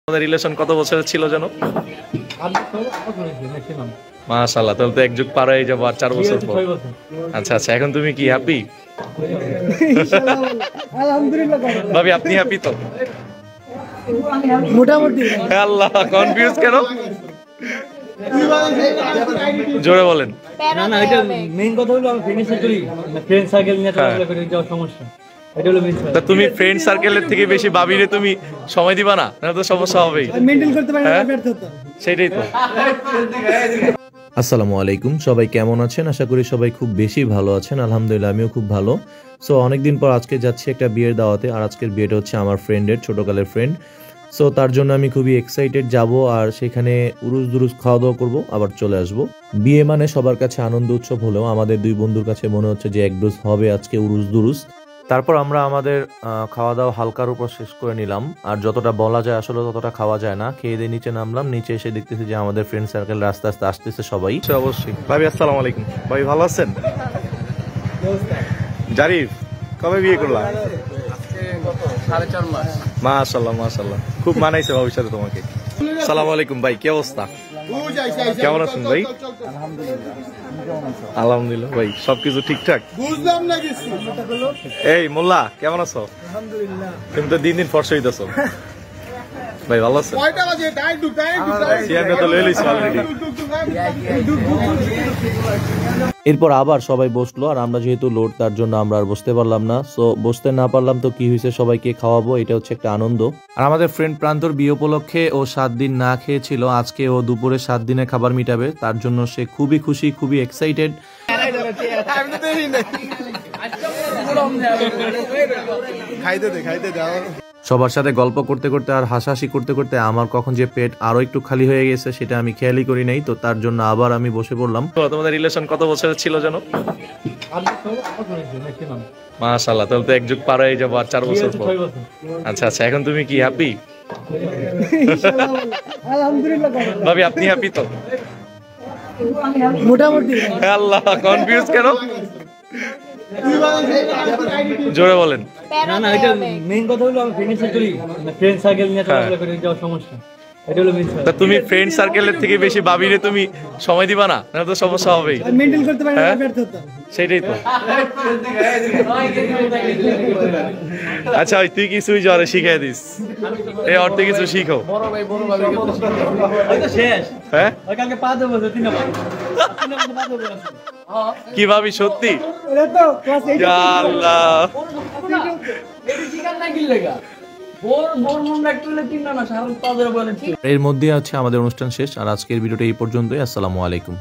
আমাদের রিলেশন কত বছরের ছিল জানো? মাশাআল্লাহ, তাহলে তো এক যুগ পার হয়ে যাবো আর 4 বছর পর। আচ্ছা আচ্ছা, এখন তুমি কি হ্যাপি? আলহামদুলিল্লাহ। ভাবি আপনি হ্যাপি তো? মোটামুটি। আল্লাহ, কনফিউজ কেন? জোরে বলেন। না না, এটা মেইন কথা হলো আমি ফিনিশ করি ফ্রেন্ড সার্কেল নিয়ে চলাফেরা করে যাওয়ার সমস্যা। এটা হলো মেইন। তা তুমি ফ্রেন্ড সার্কেলের থেকে বেশি ভাবিরে তুমি সময় দিবা না? না তো সমস্যা হবেই। মেইনটেইন করতে পারি না, ব্যর্থ হতো। সেটাই তো। আসসালামু আলাইকুম, সবাই কেমন আছেন? আশা করি সবাই খুব বেশি ভালো আছেন। আলহামদুলিল্লাহ, আমিও খুব ভালো। সো অনেকদিন পর আজকে যাচ্ছি একটা বিয়ের দাওয়াতে, আর আজকের বিয়েটা হচ্ছে আমার ফ্রেন্ডের, ছোটকালের ফ্রেন্ড। সো তার জন্য আমি খুবই এক্সাইটেড যাব, আর সেখানে উরুস দুরুস খাওয়া দাওয়া করবো, আবার চলে আসব। বিয়ে মানে সবার কাছে আনন্দ উৎসব হলেও আমাদের দুই বন্ধুর কাছে মনে হচ্ছে যে এক ডোজ হবে আজকে উরুস দুরুস। তারপর আমরা আমাদের খাওয়া দাওয়া হালকার উপর শেষ করে নিলাম, আর যতটা বলা যায় আসলে ততটা খাওয়া যায় না। খেয়ে দিয়ে নিচে নামলাম, নিচে এসে দেখতেছি যে আমাদের ফ্রেন্ড সার্কেল আস্তে আস্তে আসতেছে সবাই। অবশ্যই। ভাবি আসসালামু আলাইকুম। ভাই ভালো আছেন? জারিফ, কবে বিয়ে করলা? মাশাআল্লাহ মাশাআল্লাহ, খুব মানাইছে ভাবির সাথে তোমাকে। আসসালামু আলাইকুম ভাই, কি অবস্থা? কেমন আছেন ভাই? আলহামদুলিল্লাহ ভাই, সবকিছু ঠিকঠাক? বুঝলাম না কিছু। এই মোল্লা, কেমন আছো? আলহামদুলিল্লাহ। তুমি তো দিন দিন ফর্সা হইতেছো ভাই, ভালো আছেন? কয়টা বাজে? Time to time. সিয়ামটা তো লয়ে লইছো অলরেডি। এরপর আবার সবাই বসলো, আর আমরা যেহেতু লোড তার জন্য আমরা আর বসতে পারলাম না। সো বসতে না পারলাম তো কি হয়েছে, সবাইকে খাওয়াবো, এটা হচ্ছে একটা আনন্দ। আর আমাদের ফ্রেন্ড প্রান্তর বিয়ে উপলক্ষে ও 7 দিন না খেয়েছিল, আজকে ও দুপুরে 7 দিনের খাবার মিটাবে, তার জন্য সে খুবই খুশি, খুবই এক্সাইটেড। সবার সাথে গল্প করতে করতে আর হাসাহাসি করতে করতে আমার কখন যে পেট আরো একটু খালি হয়ে গেছে সেটা আমি খেয়ালই করি নাই, তো তার জন্য আবার আমি বসে পড়লাম। তো তোমাদের রিলেশন কত বছরের ছিল জানো? মাশাআল্লাহ, তাহলে তো এক যুগ পার হয়ে যাবো আর 4 বছর পর। আচ্ছা আচ্ছা, এখন তুমি কি হ্যাপি? আলহামদুলিল্লাহ। ভাবি আপনি হ্যাপি তো? মোটামুটি। আল্লাহ, কনফিউজ কেন? জোরে বলেন। না না, এটা মেইন কথা হলো আমি ফিনিশ করি ফ্রেন্ড সার্কেল নিয়ে চলাফেরা করে যাওয়ার সমস্যা। এটা হলো মেইন। তা তুমি ফ্রেন্ড সার্কেলের থেকে বেশি ভাবিরে তুমি সময় দিবা না? না তো সমস্যা হবেই। মেইনটেইন করতে পারি না, ব্যর্থ হতো। সেটাই তো। আচ্ছা ওই তুই কিছুই জ্বরে শিখাই দিস, এই অর্থে কিছু শিখো। শেষ। হ্যাঁ, কালকে পা দেবো, কি ভাবি সত্যি? এটা তো ক্লাস 8 ইয়া আল্লাহ। এর মধ্যে আছে আমাদের অনুষ্ঠান শেষ, আর আজকের ভিডিওটা এই পর্যন্তই। আসসালামু আলাইকুম।